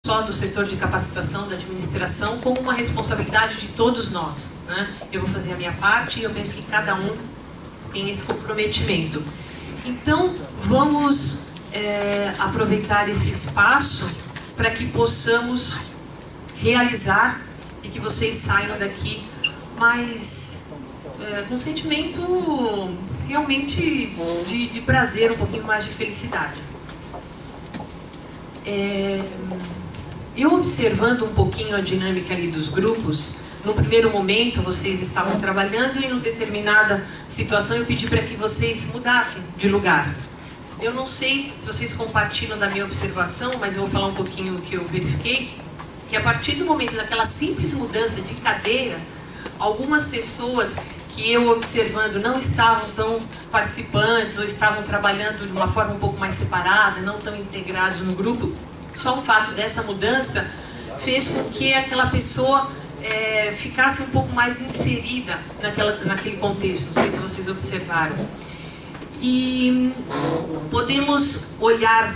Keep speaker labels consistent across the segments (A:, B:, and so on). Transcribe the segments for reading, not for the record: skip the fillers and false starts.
A: só do setor de capacitação, da administração, como uma responsabilidade de todos nós, né? Eu vou fazer a minha parte e eu penso que cada um tem esse comprometimento. Então, vamos aproveitar esse espaço para que possamos realizar e que vocês saiam daqui mais com um sentimento realmente de prazer, um pouquinho mais de felicidade. Eu observando um pouquinho a dinâmica ali dos grupos, no primeiro momento vocês estavam trabalhando e em uma determinada situação eu pedi para que vocês mudassem de lugar. Eu não sei se vocês compartilham da minha observação, mas eu vou falar um pouquinho o que eu verifiquei, que a partir do momento daquela simples mudança de cadeira, algumas pessoas que eu observando não estavam tão participantes ou estavam trabalhando de uma forma um pouco mais separada, não tão integrados no grupo, só o fato dessa mudança fez com que aquela pessoa ficasse um pouco mais inserida naquele contexto. Não sei se vocês observaram. E podemos olhar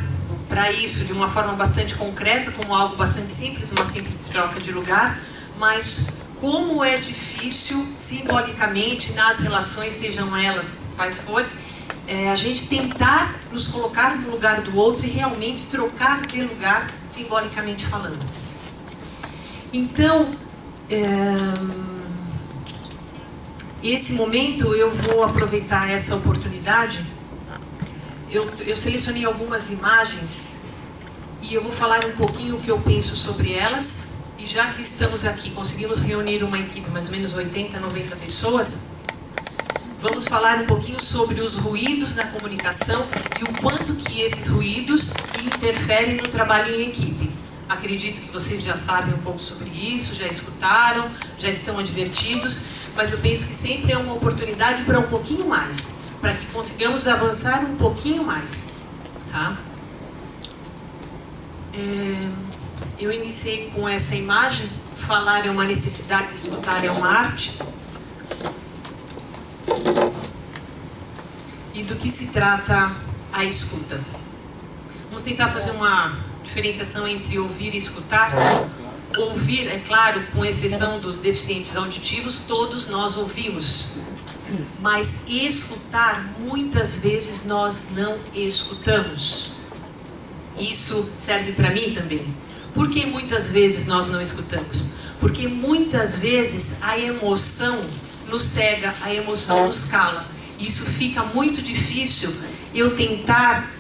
A: para isso de uma forma bastante concreta, como algo bastante simples, uma simples troca de lugar, mas como é difícil, simbolicamente, nas relações, sejam elas quais forem, a gente tentar nos colocar no lugar do outro e realmente trocar de lugar, simbolicamente falando. Então, esse momento eu vou aproveitar essa oportunidade. Eu selecionei algumas imagens e eu vou falar um pouquinho o que eu penso sobre elas. E já que estamos aqui, conseguimos reunir uma equipe, mais ou menos 80, 90 pessoas, vamos falar um pouquinho sobre os ruídos na comunicação e o quanto que esses ruídos interferem no trabalho em equipe. Acredito que vocês já sabem um pouco sobre isso, já escutaram, já estão advertidos, mas eu penso que sempre é uma oportunidade para um pouquinho mais, para que consigamos avançar um pouquinho mais, tá? Eu iniciei com essa imagem. Falar é uma necessidade, escutar é uma arte. E do que se trata a escuta? Vamos tentar fazer uma diferenciação entre ouvir e escutar. Ouvir, é claro, com exceção dos deficientes auditivos, todos nós ouvimos. Mas escutar, muitas vezes nós não escutamos. Isso serve para mim também. Por que muitas vezes nós não escutamos? Porque muitas vezes a emoção nos cega, a emoção nos cala. Isso fica muito difícil eu tentar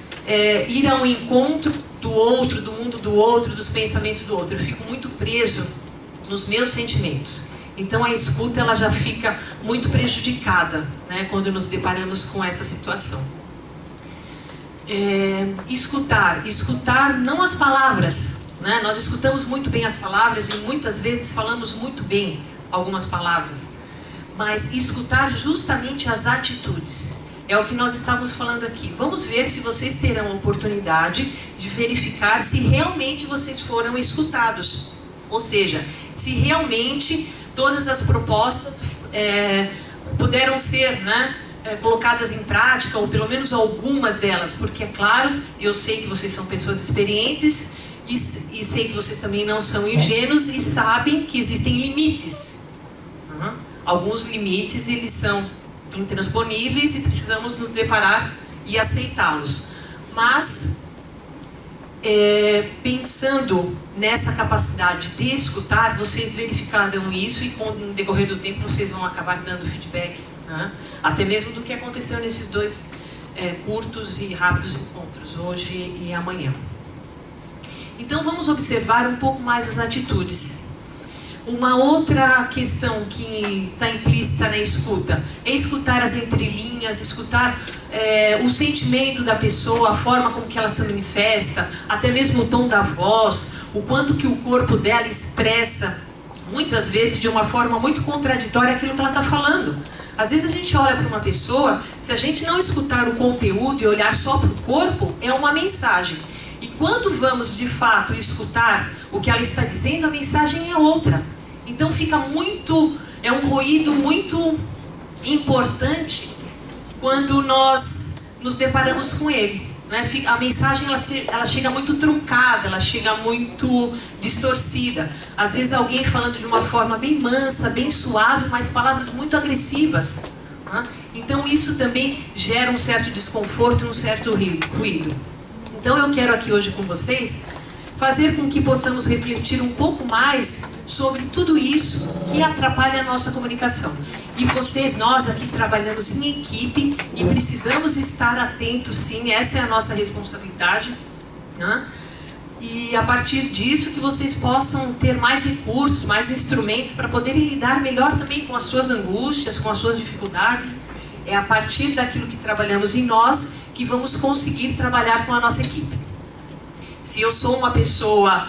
A: ir ao encontro do outro, do mundo do outro, dos pensamentos do outro. Eu fico muito preso nos meus sentimentos. Então a escuta ela já fica muito prejudicada, né, quando nos deparamos com essa situação. Escutar não as palavras, né? Nós escutamos muito bem as palavras e muitas vezes falamos muito bem algumas palavras, mas escutar justamente as atitudes. É o que nós estamos falando aqui. Vamos ver se vocês terão a oportunidade de verificar se realmente vocês foram escutados. Ou seja, se realmente todas as propostas puderam ser, né, colocadas em prática, ou pelo menos algumas delas. Porque, é claro, eu sei que vocês são pessoas experientes e sei que vocês também não são ingênuos e sabem que existem limites. Alguns limites, eles são intransponíveis e precisamos nos deparar e aceitá-los. Mas, pensando nessa capacidade de escutar, vocês verificarão isso e com o decorrer do tempo vocês vão acabar dando feedback, né? Até mesmo do que aconteceu nesses dois curtos e rápidos encontros, hoje e amanhã. Então vamos observar um pouco mais as atitudes. Uma outra questão que está implícita na escuta é escutar as entrelinhas, escutar o sentimento da pessoa, a forma como que ela se manifesta, até mesmo o tom da voz, o quanto que o corpo dela expressa, muitas vezes de uma forma muito contraditória aquilo que ela está falando. Às vezes a gente olha para uma pessoa, se a gente não escutar o conteúdo e olhar só para o corpo, é uma mensagem. E quando vamos de fato escutar o que ela está dizendo, a mensagem é outra. Então fica é um ruído muito importante quando nós nos deparamos com ele. né? A mensagem ela chega muito truncada, ela chega muito distorcida. Às vezes alguém falando de uma forma bem mansa, bem suave, mas palavras muito agressivas. Né? Então isso também gera um certo desconforto e um certo ruído. Então eu quero aqui hoje com vocês fazer com que possamos refletir um pouco mais sobre tudo isso que atrapalha a nossa comunicação. E vocês, nós aqui trabalhamos em equipe e precisamos estar atentos, sim, essa é a nossa responsabilidade, né? E a partir disso que vocês possam ter mais recursos, mais instrumentos para poderem lidar melhor também com as suas angústias, com as suas dificuldades. É a partir daquilo que trabalhamos em nós que vamos conseguir trabalhar com a nossa equipe. Se eu sou uma pessoa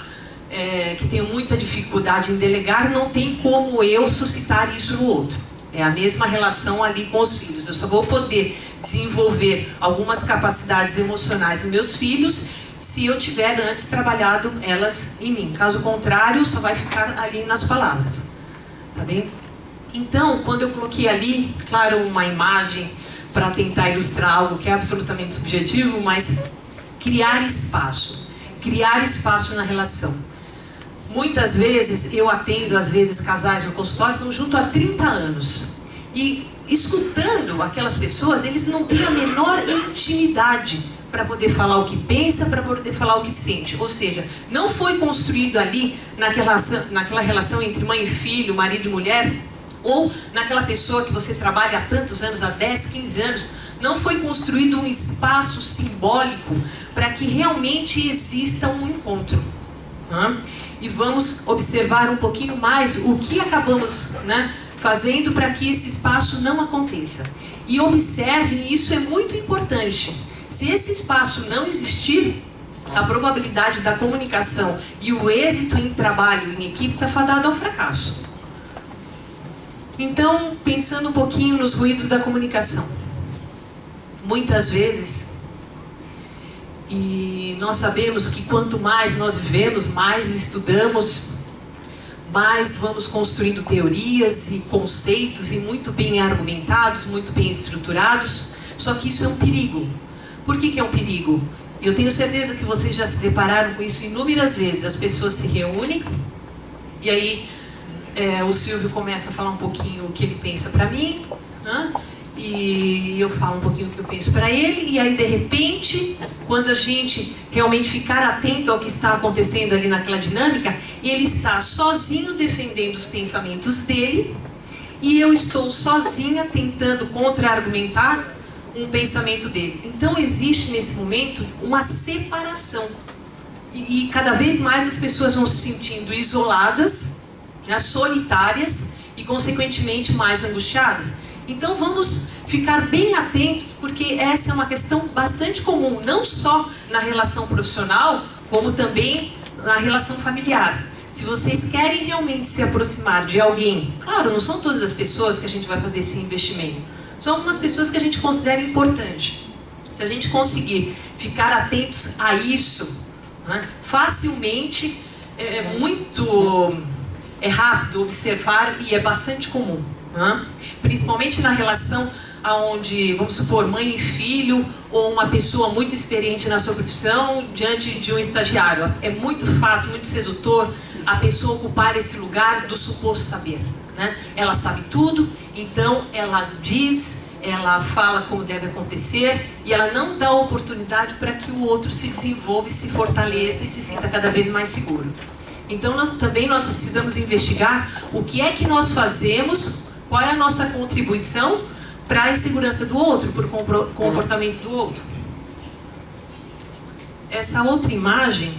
A: que tenho muita dificuldade em delegar, não tem como eu suscitar isso no outro. É a mesma relação ali com os filhos. Eu só vou poder desenvolver algumas capacidades emocionais nos meus filhos se eu tiver antes trabalhado elas em mim. Caso contrário, só vai ficar ali nas palavras. Tá bem? Então, quando eu coloquei ali, claro, uma imagem para tentar ilustrar algo que é absolutamente subjetivo, mas criar espaço na relação. Muitas vezes eu atendo, às vezes, casais no consultório, estão junto há 30 anos. E escutando aquelas pessoas, eles não têm a menor intimidade para poder falar o que pensa, para poder falar o que sente. Ou seja, não foi construído ali naquela relação entre mãe e filho, marido e mulher, ou naquela pessoa que você trabalha há tantos anos, há 10, 15 anos, não foi construído um espaço simbólico para que realmente exista um encontro. E vamos observar um pouquinho mais o que acabamos, fazendo para que esse espaço não aconteça. E observem, isso é muito importante. Se esse espaço não existir, a probabilidade da comunicação e o êxito em trabalho em equipe está fadado ao fracasso. Então, pensando um pouquinho nos ruídos da comunicação. Muitas vezes, e nós sabemos que quanto mais nós vivemos, mais estudamos, mais vamos construindo teorias e conceitos e muito bem argumentados, muito bem estruturados, só que isso é um perigo. Por que é um perigo? Eu tenho certeza que vocês já se depararam com isso inúmeras vezes. As pessoas se reúnem e aí o Silvio começa a falar um pouquinho o que ele pensa para mim, e eu falo um pouquinho o que eu penso para ele, e aí de repente, quando a gente realmente ficar atento ao que está acontecendo ali naquela dinâmica, ele está sozinho defendendo os pensamentos dele, e eu estou sozinha tentando contra-argumentar um pensamento dele. Então existe nesse momento uma separação, e cada vez mais as pessoas vão se sentindo isoladas, solitárias e consequentemente mais angustiadas. Então vamos ficar bem atentos, porque essa é uma questão bastante comum, não só na relação profissional, como também na relação familiar. Se vocês querem realmente se aproximar de alguém, claro, não são todas as pessoas que a gente vai fazer esse investimento, são algumas pessoas que a gente considera importante. Se a gente conseguir ficar atentos a isso, facilmente, é rápido observar e é bastante comum. Principalmente na relação onde, vamos supor, mãe e filho, ou uma pessoa muito experiente na sua profissão diante de um estagiário. É muito fácil, muito sedutor a pessoa ocupar esse lugar do suposto saber. Ela sabe tudo, então ela diz, ela fala como deve acontecer, e ela não dá oportunidade para que o outro se desenvolva, se fortaleça e se sinta cada vez mais seguro. Então também nós precisamos investigar o que é que nós fazemos, qual é a nossa contribuição para a insegurança do outro, para o comportamento do outro. Essa outra imagem,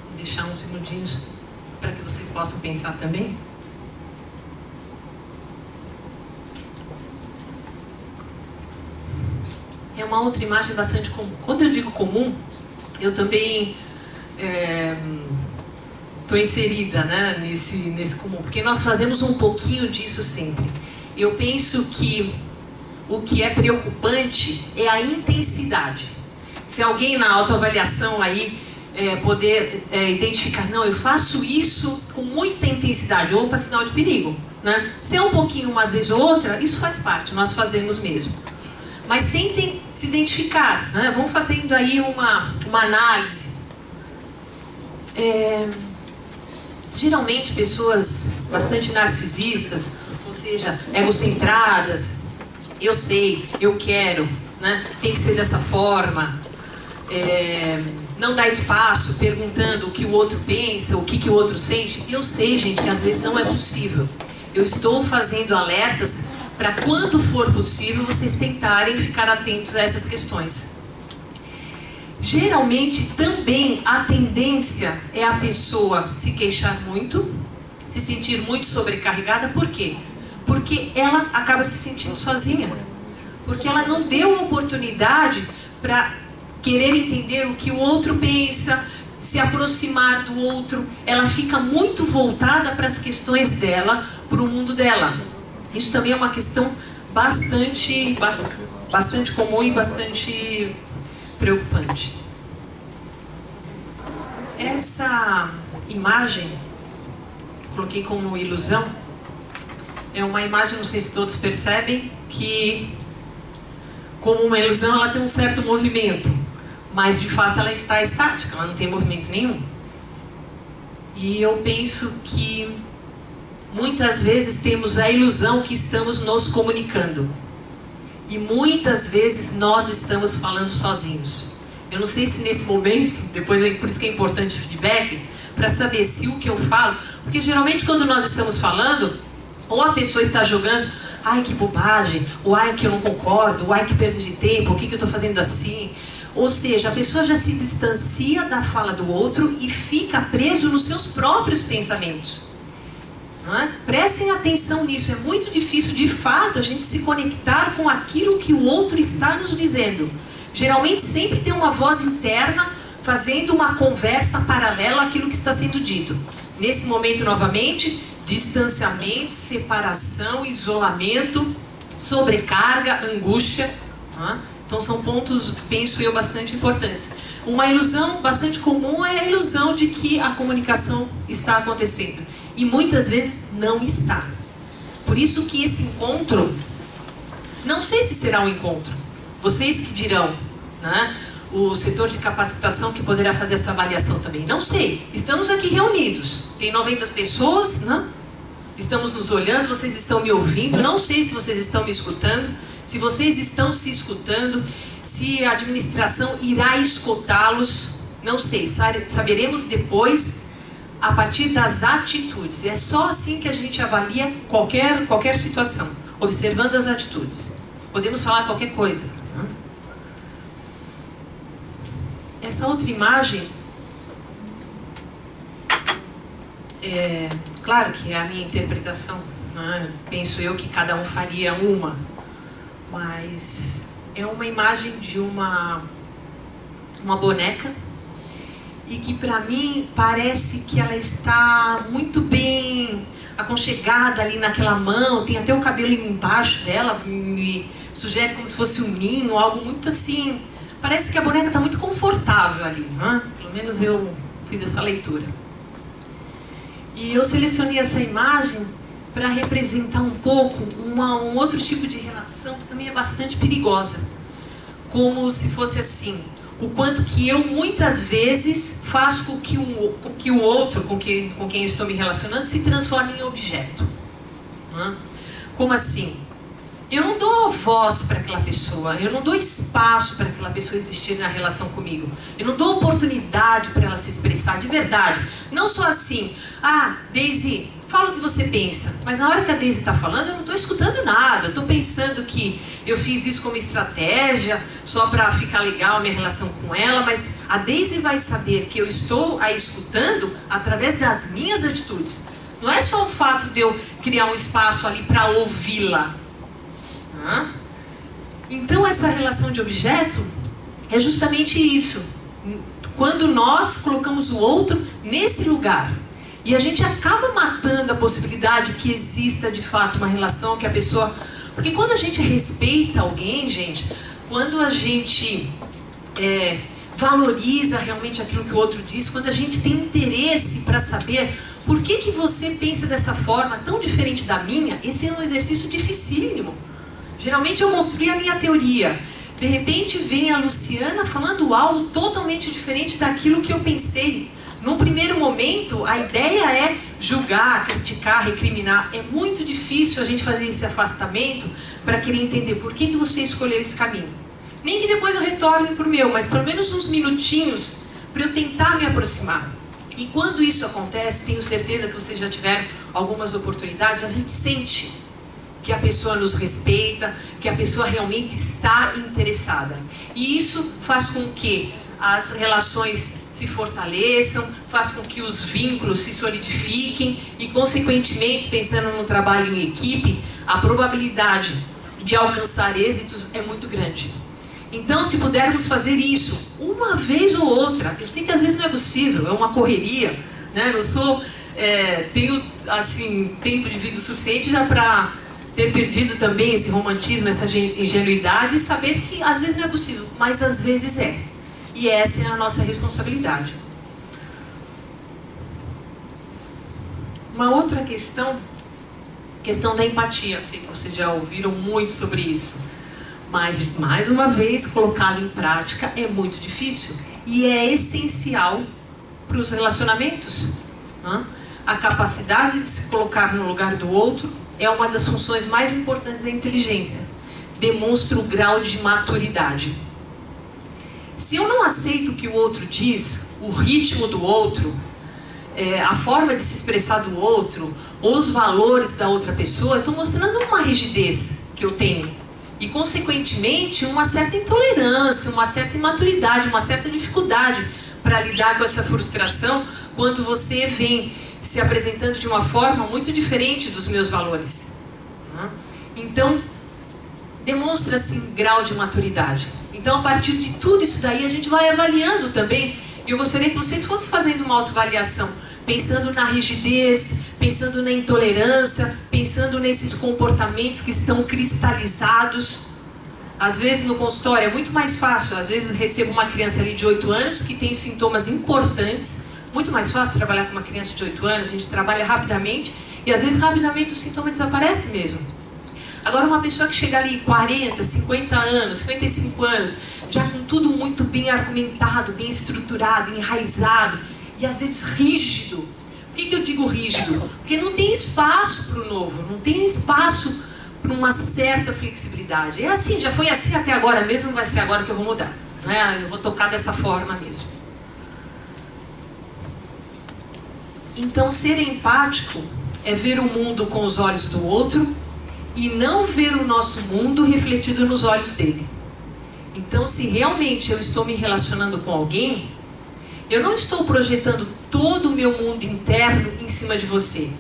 A: vou deixar uns segundinhos para que vocês possam pensar também. É uma outra imagem bastante comum. Quando eu digo comum, eu também estou inserida nesse comum, porque nós fazemos um pouquinho disso sempre. Eu penso que o que é preocupante é a intensidade. Se alguém na autoavaliação aí poder identificar, não, eu faço isso com muita intensidade, opa, sinal de perigo. Se é um pouquinho uma vez ou outra, isso faz parte, nós fazemos mesmo. Mas tentem se identificar, né? Vamos fazendo aí uma análise. Geralmente pessoas bastante narcisistas, ou seja, egocentradas, eu sei, eu quero, né? Tem que ser dessa forma, não dá espaço perguntando o que o outro pensa, o que o outro sente. Eu sei, gente, que às vezes não é possível. Eu estou fazendo alertas para quando for possível vocês tentarem ficar atentos a essas questões. Geralmente também a tendência é a pessoa se queixar muito, se sentir muito sobrecarregada. Por quê? Porque ela acaba se sentindo sozinha. Porque ela não deu a oportunidade para querer entender o que o outro pensa, se aproximar do outro. Ela fica muito voltada para as questões dela, para o mundo dela. Isso também é uma questão bastante comum e bastante preocupante. Essa imagem, coloquei como ilusão, é uma imagem, não sei se todos percebem, que como uma ilusão ela tem um certo movimento, mas de fato ela está estática, ela não tem movimento nenhum. E eu penso que muitas vezes temos a ilusão que estamos nos comunicando. E muitas vezes nós estamos falando sozinhos. Eu não sei se nesse momento, depois por isso que é importante o feedback, para saber se o que eu falo, porque geralmente quando nós estamos falando, ou a pessoa está jogando, ai que bobagem, ou ai que eu não concordo, ou ai que perda de tempo, o que eu estou fazendo assim? Ou seja, a pessoa já se distancia da fala do outro e fica preso nos seus próprios pensamentos. Não é? Prestem atenção nisso, é muito difícil de fato a gente se conectar com aquilo que o outro está nos dizendo. Geralmente sempre tem uma voz interna fazendo uma conversa paralela àquilo que está sendo dito. Nesse momento novamente, distanciamento, separação, isolamento, sobrecarga, angústia. Não é? Então são pontos, penso eu, bastante importantes. Uma ilusão bastante comum é a ilusão de que a comunicação está acontecendo. E muitas vezes não está. Por isso que esse encontro, não sei se será um encontro, vocês que dirão, né? O setor de capacitação que poderá fazer essa avaliação também, não sei. Estamos aqui reunidos, tem 90 pessoas, né? Estamos nos olhando, vocês estão me ouvindo, não sei se vocês estão me escutando, se vocês estão se escutando, se a administração irá escutá-los, não sei, saberemos depois, a partir das atitudes. É só assim que a gente avalia qualquer situação, observando as atitudes. Podemos falar qualquer coisa. Essa outra imagem, claro que é a minha interpretação, né? Penso eu que cada um faria uma, mas é uma imagem de uma boneca, e que para mim parece que ela está muito bem aconchegada ali naquela mão, tem até o cabelo embaixo dela, me sugere como se fosse um ninho, algo muito assim, parece que a boneca está muito confortável ali, né? Pelo menos eu fiz essa leitura. E eu selecionei essa imagem para representar um pouco um outro tipo de relação que também é bastante perigosa, como se fosse assim, o quanto que eu muitas vezes faço com que o outro com quem eu estou me relacionando se transforme em objeto. Como assim? Eu não dou voz para aquela pessoa, eu não dou espaço para aquela pessoa existir na relação comigo. Eu não dou oportunidade para ela se expressar de verdade. Não só assim, Daisy, fala o que você pensa. Mas na hora que a Daisy está falando, eu não estou escutando nada. Eu estou pensando que eu fiz isso como estratégia, só para ficar legal a minha relação com ela. Mas a Daisy vai saber que eu estou a escutando através das minhas atitudes. Não é só o fato de eu criar um espaço ali para ouvi-la. Então essa relação de objeto é justamente isso. Quando nós colocamos o outro nesse lugar. E a gente acaba matando a possibilidade que exista de fato uma relação que a pessoa... Porque quando a gente respeita alguém, gente, quando a gente valoriza realmente aquilo que o outro diz, quando a gente tem interesse para saber por que você pensa dessa forma tão diferente da minha, esse é um exercício dificílimo. Geralmente eu construí a minha teoria. De repente vem a Luciana falando algo totalmente diferente daquilo que eu pensei. Num primeiro momento, a ideia é julgar, criticar, recriminar. É muito difícil a gente fazer esse afastamento para querer entender por que você escolheu esse caminho. Nem que depois eu retorne para o meu, mas pelo menos uns minutinhos para eu tentar me aproximar. E quando isso acontece, tenho certeza que vocês já tiveram algumas oportunidades, a gente sente que a pessoa nos respeita, que a pessoa realmente está interessada. E isso faz com que as relações se fortaleçam, faz com que os vínculos se solidifiquem e, consequentemente, pensando no trabalho em equipe, a probabilidade de alcançar êxitos é muito grande. Então, se pudermos fazer isso uma vez ou outra, eu sei que às vezes não é possível, é uma correria, né? Tenho assim, tempo de vida suficiente já para ter perdido também esse romantismo, essa ingenuidade e saber que às vezes não é possível, mas às vezes é. E essa é a nossa responsabilidade. Uma outra questão da empatia. Sei que vocês já ouviram muito sobre isso. Mas, mais uma vez, colocado em prática é muito difícil. E é essencial para os relacionamentos. A capacidade de se colocar no lugar do outro é uma das funções mais importantes da inteligência. Demonstra o grau de maturidade. Se eu não aceito o que o outro diz, o ritmo do outro, a forma de se expressar do outro, ou os valores da outra pessoa, eu estou mostrando uma rigidez que eu tenho. E, consequentemente, uma certa intolerância, uma certa imaturidade, uma certa dificuldade para lidar com essa frustração quando você vem se apresentando de uma forma muito diferente dos meus valores. Então, demonstra-se um grau de maturidade. Então, a partir de tudo isso daí, a gente vai avaliando também. E eu gostaria que vocês fossem fazendo uma autoavaliação, pensando na rigidez, pensando na intolerância, pensando nesses comportamentos que estão cristalizados. Às vezes no consultório é muito mais fácil, às vezes recebo uma criança ali de 8 anos que tem sintomas importantes, muito mais fácil trabalhar com uma criança de 8 anos, a gente trabalha rapidamente e às vezes rapidamente o sintoma desaparece mesmo. Agora uma pessoa que chega ali 40, 50 anos, 55 anos, já com tudo muito bem argumentado, bem estruturado, enraizado, e às vezes rígido. Por que eu digo rígido? Porque não tem espaço para o novo, não tem espaço para uma certa flexibilidade. É assim, já foi assim até agora mesmo, não vai ser agora que eu vou mudar. Né? Eu vou tocar dessa forma mesmo. Então, ser empático é ver o mundo com os olhos do outro e não ver o nosso mundo refletido nos olhos dele. Então, se realmente eu estou me relacionando com alguém, eu não estou projetando todo o meu mundo interno em cima de você.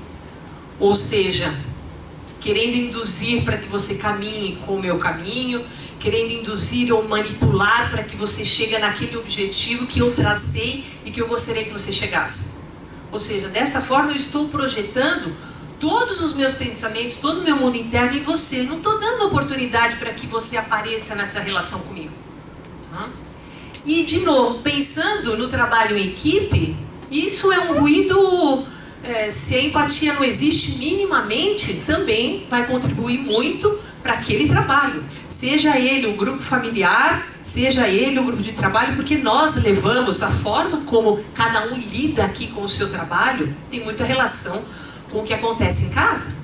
A: Ou seja, querendo induzir para que você caminhe com o meu caminho, querendo induzir ou manipular para que você chegue naquele objetivo que eu tracei e que eu gostaria que você chegasse. Ou seja, dessa forma eu estou projetando todos os meus pensamentos, todo o meu mundo interno em você. Não estou dando oportunidade para que você apareça nessa relação comigo. E, de novo, pensando no trabalho em equipe, isso é um ruído, se a empatia não existe minimamente, também vai contribuir muito para aquele trabalho. Seja ele o grupo familiar, seja ele o grupo de trabalho, porque nós levamos a forma como cada um lida aqui com o seu trabalho, tem muita relação com o que acontece em casa.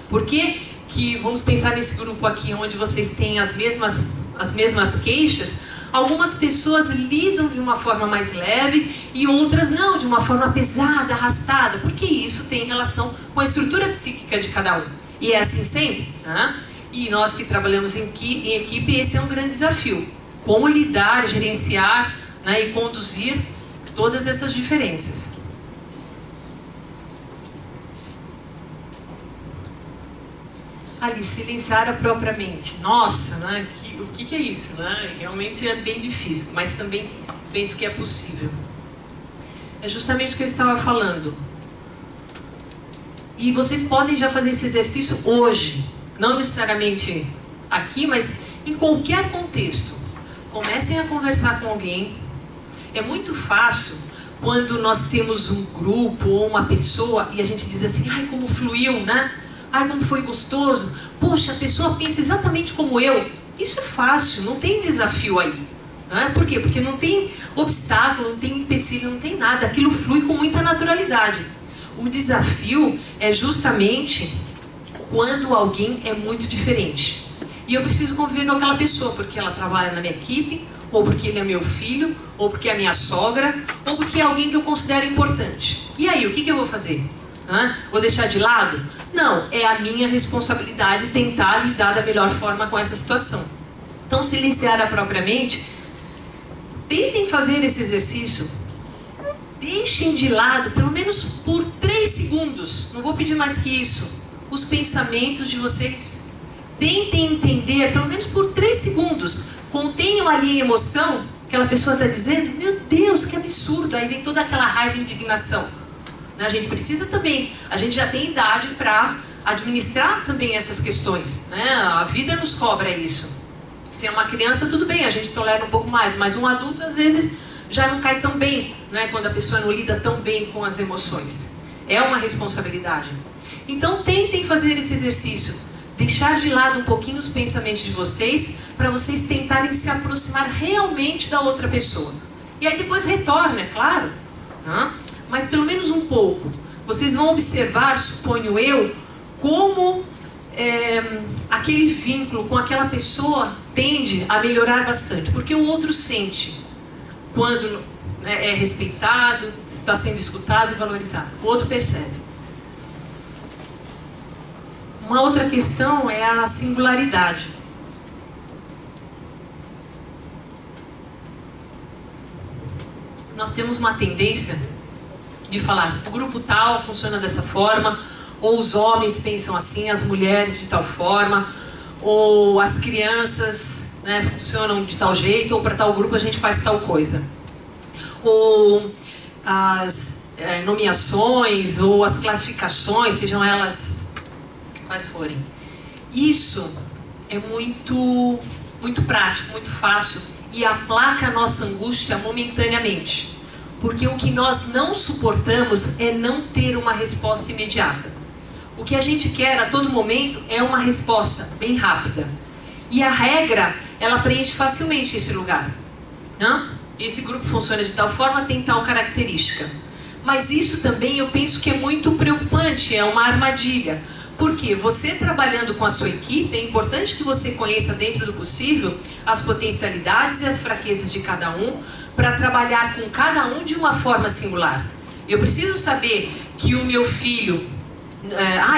A: Por que que, vamos pensar nesse grupo aqui, onde vocês têm as mesmas queixas, algumas pessoas lidam de uma forma mais leve e outras não, de uma forma pesada, arrastada, porque isso tem relação com a estrutura psíquica de cada um. E é assim sempre, né? E nós que trabalhamos em equipe, esse é um grande desafio. Como lidar, gerenciar, né, e conduzir todas essas diferenças. Ali, silenciar a própria mente. Nossa, né? O que é isso? Né? Realmente é bem difícil, mas também penso que é possível. É justamente o que eu estava falando. E vocês podem já fazer esse exercício hoje. Não necessariamente aqui, mas em qualquer contexto. Comecem a conversar com alguém. É muito fácil quando nós temos um grupo ou uma pessoa e a gente diz assim, ai, como fluiu, né? Ai, como foi gostoso. poxa, a pessoa pensa exatamente como eu. Isso é fácil, não tem desafio aí. Por quê? Porque não tem obstáculo, não tem empecilho, não tem nada. Aquilo flui com muita naturalidade. O desafio é justamente quando alguém é muito diferente. E eu preciso conviver com aquela pessoa, porque ela trabalha na minha equipe, ou porque ele é meu filho, ou porque é minha sogra, ou porque é alguém que eu considero importante. E aí, o que eu vou fazer? Vou deixar de lado? Não, é a minha responsabilidade tentar lidar da melhor forma com essa situação. Então, silenciar a própria mente, tentem fazer esse exercício. Deixem de lado, pelo menos por 3 segundos, não vou pedir mais que isso, os pensamentos de vocês. Tentem entender, pelo menos por 3 segundos, contenham ali a emoção que aquela pessoa está dizendo. Meu Deus, que absurdo! Aí vem toda aquela raiva e indignação. A gente precisa também, a gente já tem idade para administrar também essas questões, A vida nos cobra isso. Se é uma criança, tudo bem, a gente tolera um pouco mais, mas um adulto às vezes já não cai tão bem, quando a pessoa não lida tão bem com as emoções. É uma responsabilidade. Então tentem fazer esse exercício, deixar de lado um pouquinho os pensamentos de vocês, para vocês tentarem se aproximar realmente da outra pessoa. E aí depois retorna, é claro, mas pelo menos um pouco. Vocês vão observar, suponho eu, como aquele vínculo com aquela pessoa tende a melhorar bastante, porque o outro sente quando é respeitado, está sendo escutado e valorizado. O outro percebe. Uma outra questão é a singularidade. Nós temos uma tendência de falar, o grupo tal funciona dessa forma, ou os homens pensam assim, as mulheres de tal forma, ou as crianças funcionam de tal jeito, ou para tal grupo a gente faz tal coisa. Ou as nomeações, ou as classificações, sejam elas quais forem. Isso é muito prático, muito fácil, e aplaca a nossa angústia momentaneamente. Porque o que nós não suportamos é não ter uma resposta imediata. O que a gente quer a todo momento é uma resposta bem rápida. E a regra, ela preenche facilmente esse lugar. Esse grupo funciona de tal forma, tem tal característica. Mas isso também eu penso que é muito preocupante, é uma armadilha. Porque você trabalhando com a sua equipe, é importante que você conheça dentro do possível as potencialidades e as fraquezas de cada um, para trabalhar com cada um de uma forma singular. Eu preciso saber que o meu filho...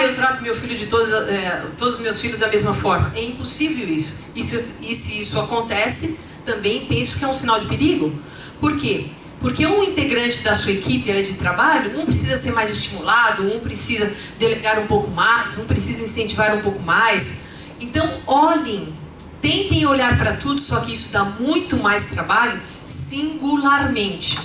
A: eu trato meu filho de todos os meus filhos da mesma forma. É impossível isso. E se isso acontece, também penso que é um sinal de perigo. Por quê? Porque um integrante da sua equipe de trabalho, um precisa ser mais estimulado, um precisa delegar um pouco mais, um precisa incentivar um pouco mais. Então, olhem, tentem olhar para tudo, só que isso dá muito mais trabalho singularmente.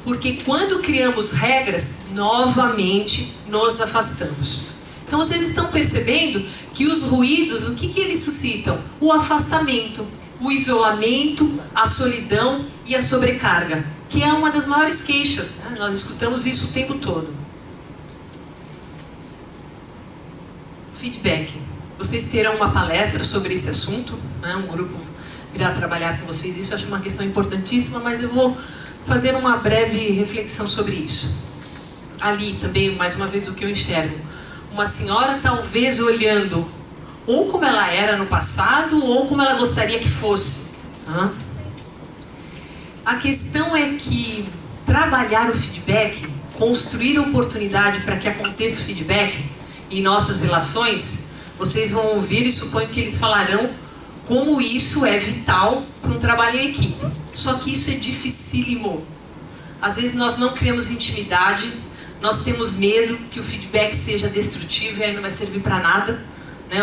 A: Porque quando criamos regras, novamente nos afastamos. Então vocês estão percebendo que os ruídos, o que eles suscitam? O afastamento, o isolamento, a solidão e a sobrecarga, que é uma das maiores queixas. Nós escutamos isso o tempo todo. Feedback. Vocês terão uma palestra sobre esse assunto, um grupo irá trabalhar com vocês. Isso eu acho uma questão importantíssima, mas eu vou fazer uma breve reflexão sobre isso. Ali também, mais uma vez, o que eu enxergo. Uma senhora talvez olhando ou como ela era no passado, ou como ela gostaria que fosse. A questão é que trabalhar o feedback, construir oportunidade para que aconteça o feedback em nossas relações, vocês vão ouvir e suponho que eles falarão como isso é vital para um trabalho em equipe. Só que isso é dificílimo. Às vezes nós não criamos intimidade, nós temos medo que o feedback seja destrutivo e aí não vai servir para nada.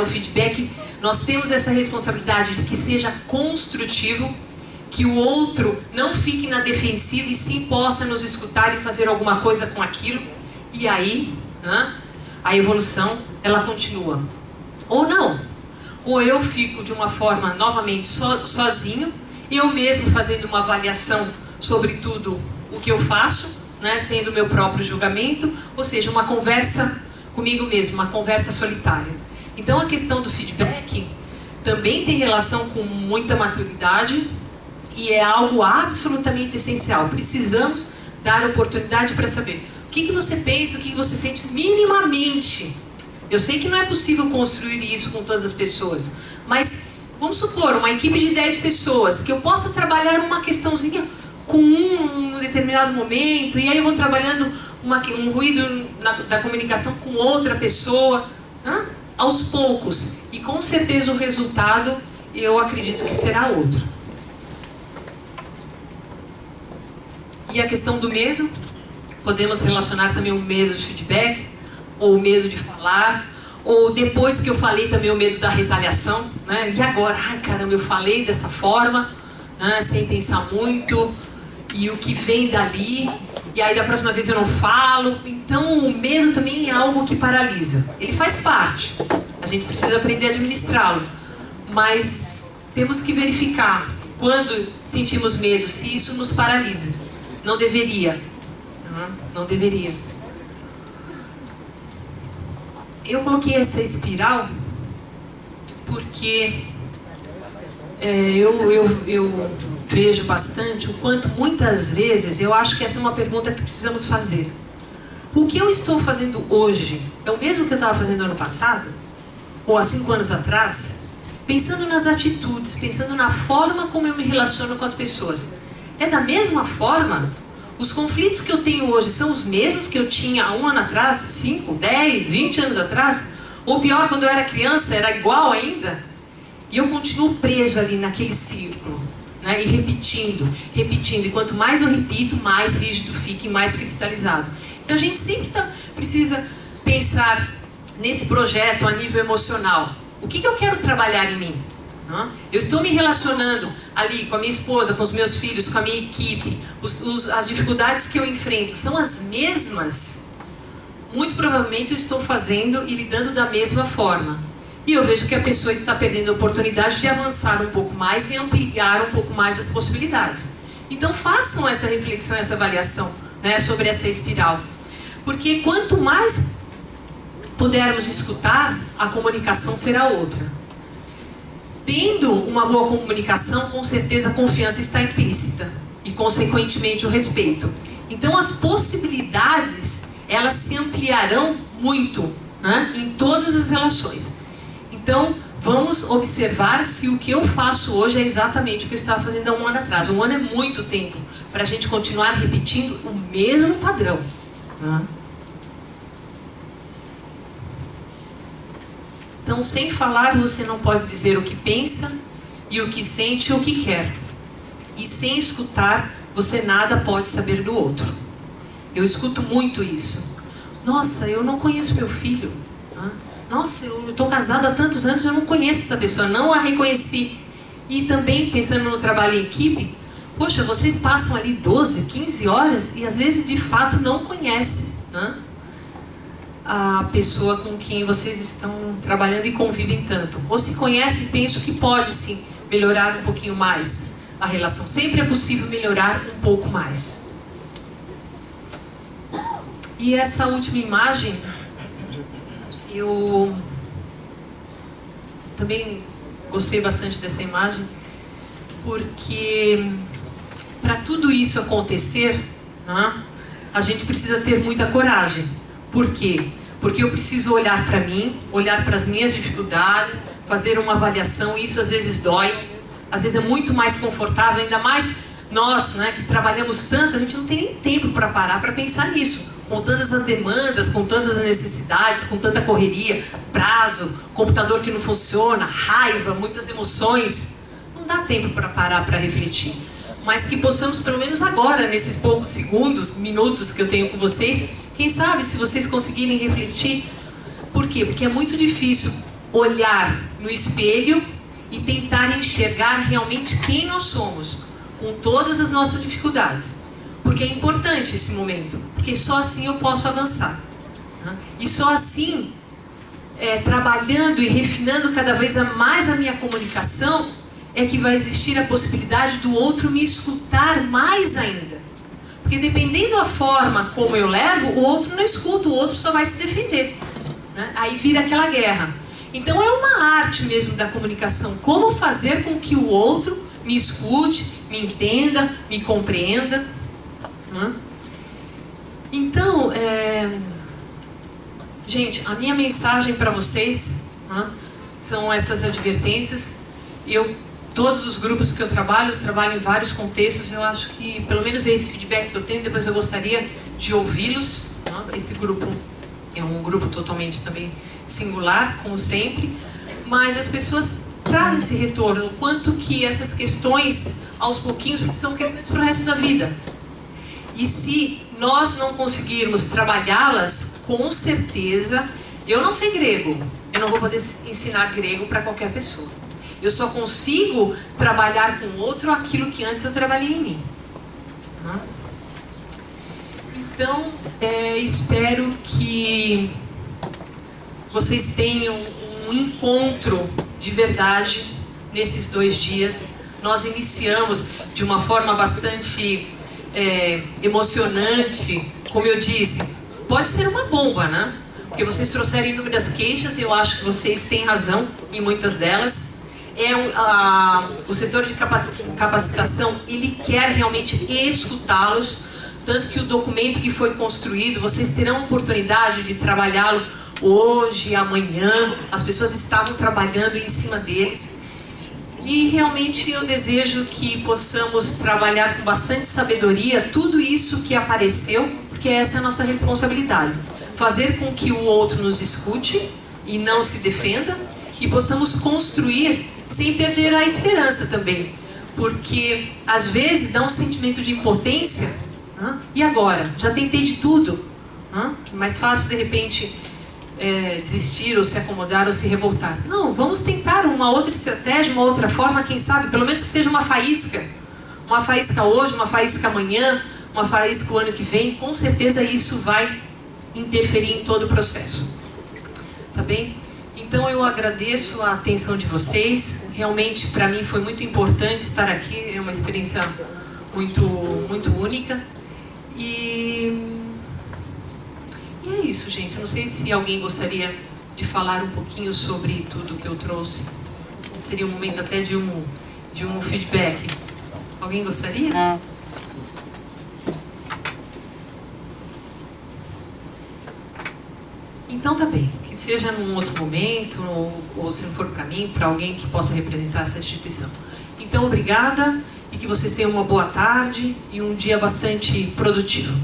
A: O feedback, nós temos essa responsabilidade de que seja construtivo, que o outro não fique na defensiva e sim possa nos escutar e fazer alguma coisa com aquilo. E aí, a evolução, ela continua. Ou não. Ou eu fico de uma forma, novamente, sozinho, eu mesmo fazendo uma avaliação sobre tudo o que eu faço, tendo o meu próprio julgamento, ou seja, uma conversa comigo mesmo, uma conversa solitária. Então a questão do feedback também tem relação com muita maturidade e é algo absolutamente essencial. Precisamos dar oportunidade para saber o que você pensa, o que você sente minimamente. Eu sei que não é possível construir isso com todas as pessoas, mas vamos supor, uma equipe de 10 pessoas, que eu possa trabalhar uma questãozinha com um determinado momento, e aí eu vou trabalhando um ruído da comunicação com outra pessoa, né? Aos poucos. E com certeza o resultado, eu acredito que será outro. E a questão do medo, podemos relacionar também o medo de feedback, ou o medo de falar, ou depois que eu falei também o medo da retaliação, né? E agora? Ai caramba, eu falei dessa forma, né? Sem pensar muito, e o que vem dali, e aí da próxima vez eu não falo. Então o medo também é algo que paralisa. Ele faz parte, a gente precisa aprender a administrá-lo, mas temos que verificar quando sentimos medo, se isso nos paralisa. Não deveria, não deveria. Eu coloquei essa espiral porque eu vejo bastante o quanto muitas vezes eu acho que essa é uma pergunta que precisamos fazer. O que eu estou fazendo hoje é o mesmo que eu estava fazendo ano passado? Ou há 5 anos atrás? Pensando nas atitudes, pensando na forma como eu me relaciono com as pessoas. É da mesma forma? Os conflitos que eu tenho hoje são os mesmos que eu tinha há 1 ano atrás, 5, 10, 20 anos atrás? Ou pior, quando eu era criança, era igual ainda? E eu continuo preso ali naquele círculo, né? E repetindo. E quanto mais eu repito, mais rígido fica e mais cristalizado. Então a gente sempre precisa pensar nesse projeto a nível emocional. O que eu quero trabalhar em mim? Eu estou me relacionando ali com a minha esposa, com os meus filhos, com a minha equipe. As dificuldades que eu enfrento são as mesmas? Muito provavelmente eu estou fazendo e lidando da mesma forma. E eu vejo que a pessoa está perdendo a oportunidade de avançar um pouco mais e ampliar um pouco mais as possibilidades. Então façam essa reflexão, essa avaliação, né, sobre essa espiral. Porque quanto mais pudermos escutar, a comunicação será outra. Tendo uma boa comunicação, com certeza a confiança está implícita e, consequentemente, o respeito. Então, as possibilidades, elas se ampliarão muito, né, em todas as relações. Então, vamos observar se o que eu faço hoje é exatamente o que eu estava fazendo há 1 ano atrás. 1 ano é muito tempo para a gente continuar repetindo o mesmo padrão, né? Então, sem falar, você não pode dizer o que pensa e o que sente e o que quer. E sem escutar, você nada pode saber do outro. Eu escuto muito isso. Nossa, eu não conheço meu filho. Nossa, eu estou casada há tantos anos, eu não conheço essa pessoa, não a reconheci. E também, pensando no trabalho em equipe, poxa, vocês passam ali 12, 15 horas e às vezes de fato não conhecem, né, a pessoa com quem vocês estão trabalhando e convivem tanto. Ou se conhecem, penso que pode sim melhorar um pouquinho mais a relação. Sempre é possível melhorar um pouco mais. E essa última imagem, eu também gostei bastante dessa imagem, porque para tudo isso acontecer, né, a gente precisa ter muita coragem. Por quê? Porque eu preciso olhar para mim, olhar para as minhas dificuldades, fazer uma avaliação. Isso às vezes dói, às vezes é muito mais confortável, ainda mais nós, né, que trabalhamos tanto, a gente não tem nem tempo para parar para pensar nisso. Com tantas as demandas, com tantas as necessidades, com tanta correria, prazo, computador que não funciona, raiva, muitas emoções. Não dá tempo para parar para refletir. Mas que possamos, pelo menos agora, nesses poucos segundos, minutos que eu tenho com vocês, quem sabe se vocês conseguirem refletir. Por quê? Porque é muito difícil olhar no espelho e tentar enxergar realmente quem nós somos, com todas as nossas dificuldades. Porque é importante esse momento, porque só assim eu posso avançar. E só assim, trabalhando e refinando cada vez mais a minha comunicação, é que vai existir a possibilidade do outro me escutar mais ainda. Porque dependendo da forma como eu levo, o outro não escuta, o outro só vai se defender, né? Aí vira aquela guerra. Então é uma arte mesmo da comunicação, como fazer com que o outro me escute, me entenda, me compreenda. Então, gente, a minha mensagem para vocês são essas advertências. Todos os grupos que eu trabalho em vários contextos. Eu acho que, pelo menos esse feedback que eu tenho, depois eu gostaria de ouvi-los. Esse grupo é um grupo totalmente também singular, como sempre, mas as pessoas trazem esse retorno, o quanto que essas questões, aos pouquinhos, são questões para o resto da vida. E se nós não conseguirmos trabalhá-las, com certeza, eu não sei grego, eu não vou poder ensinar grego para qualquer pessoa. Eu só consigo trabalhar com o outro aquilo que antes eu trabalhei em mim. Então, espero que vocês tenham um encontro de verdade nesses 2 dias. Nós iniciamos de uma forma bastante emocionante, como eu disse. Pode ser uma bomba, né? Porque vocês trouxeram inúmeras queixas, e eu acho que vocês têm razão em muitas delas. O setor de capacitação, ele quer realmente escutá-los, tanto que o documento que foi construído, vocês terão oportunidade de trabalhá-lo hoje, amanhã. As pessoas estavam trabalhando em cima deles, e realmente eu desejo que possamos trabalhar com bastante sabedoria tudo isso que apareceu, porque essa é a nossa responsabilidade, fazer com que o outro nos escute e não se defenda, e possamos construir sem perder a esperança também, porque às vezes dá um sentimento de impotência. E agora? Já tentei de tudo. Mais fácil de repente desistir, ou se acomodar, ou se revoltar. Não, vamos tentar uma outra estratégia, uma outra forma, quem sabe, pelo menos que seja uma faísca. Uma faísca hoje, uma faísca amanhã, uma faísca o ano que vem. Com certeza isso vai interferir em todo o processo. Tá bem? Então eu agradeço a atenção de vocês. Realmente para mim foi muito importante estar aqui. É uma experiência muito, muito única. E é isso, gente. Eu não sei se alguém gostaria de falar um pouquinho sobre tudo que eu trouxe. Seria um momento até de um feedback. Alguém gostaria? Então tá bem. Que seja num outro momento, ou se não for para mim, para alguém que possa representar essa instituição. Então, obrigada, e que vocês tenham uma boa tarde e um dia bastante produtivo.